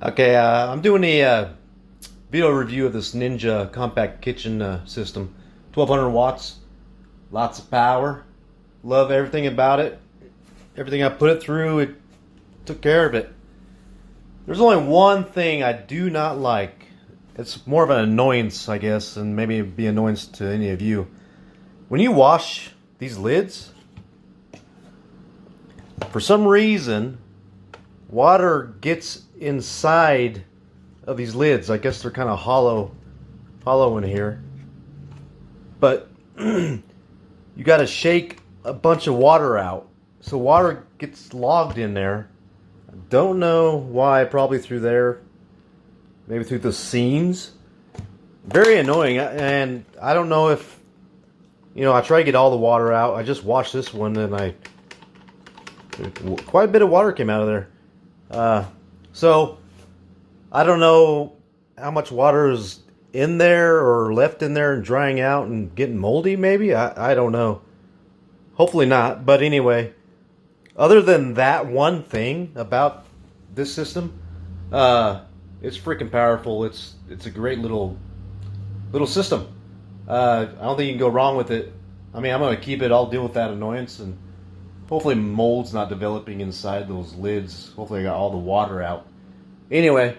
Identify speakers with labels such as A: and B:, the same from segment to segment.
A: Okay, I'm doing a video review of this Ninja compact kitchen system. 1200 watts, lots of power. Love everything about it. Everything I put it through, it took care of it. There's only one thing I do not like. It's more of an annoyance, I guess, and maybe it'd be an annoyance to any of you. When you wash these lids, for some reason, water gets inside of these lids. I guess they're kind of hollow in here. But you got to shake a bunch of water out. So water gets logged in there. I don't know why, probably through there. Maybe through the seams. Very annoying. And I don't know if, I try to get all the water out. I just washed this one and quite a bit of water came out of there. So I don't know how much water is in there or left in there and drying out and getting moldy maybe. I don't know. Hopefully not. But anyway, other than that one thing about this system, it's freaking powerful. It's a great little system. I don't think you can go wrong with it. I mean, I'm going to keep it. I'll deal with that annoyance, and hopefully mold's not developing inside those lids. Hopefully I got all the water out. Anyway,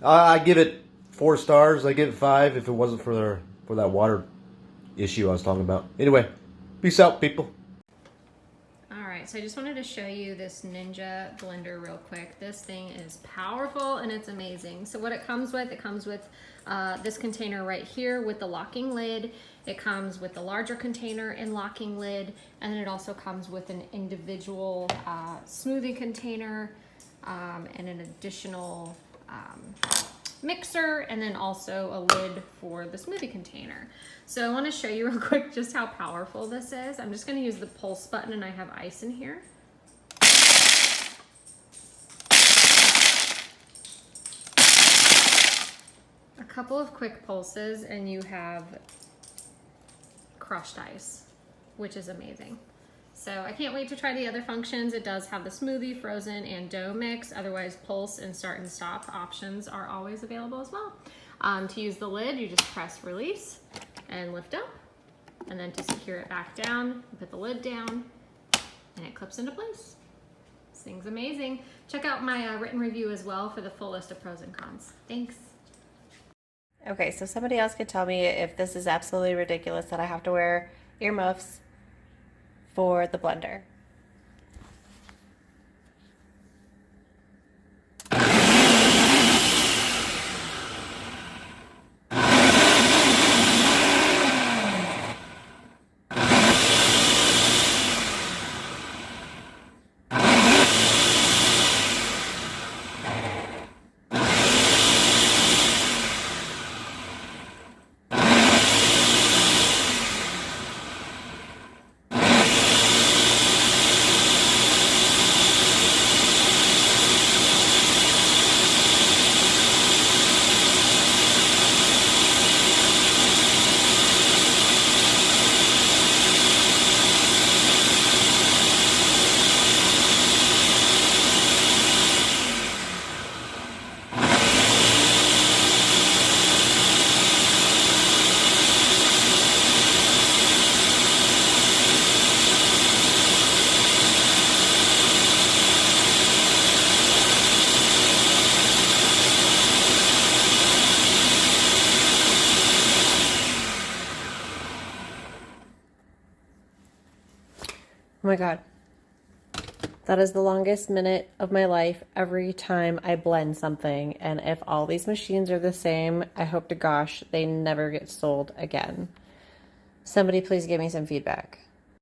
A: I give it 4 stars. I give it 5 if it wasn't for that water issue I was talking about. Anyway, peace out, people.
B: Alright, so I just wanted to show you this Ninja blender real quick. This thing is powerful and it's amazing. So what it comes with this container right here with the locking lid. It comes with the larger container and locking lid, and then it also comes with an individual smoothie container and an additional mixer, and then also a lid for the smoothie container. So I want to show you real quick just how powerful this is. I'm just going to use the pulse button, and I have ice in here. A couple of quick pulses and you have crushed ice, which is amazing. So I can't wait to try the other functions. It does have the smoothie, frozen, and dough mix. Otherwise, pulse and start and stop options are always available as well. To use the lid, you just press release and lift up. And then to secure it back down, you put the lid down and it clips into place. This thing's amazing. Check out my written review as well for the full list of pros and cons. Thanks.
C: Okay, so somebody else could tell me if this is absolutely ridiculous that I have to wear earmuffs for the blender. Oh my God. That is the longest minute of my life every time I blend something. And if all these machines are the same, I hope to gosh they never get sold again. Somebody please give me some feedback.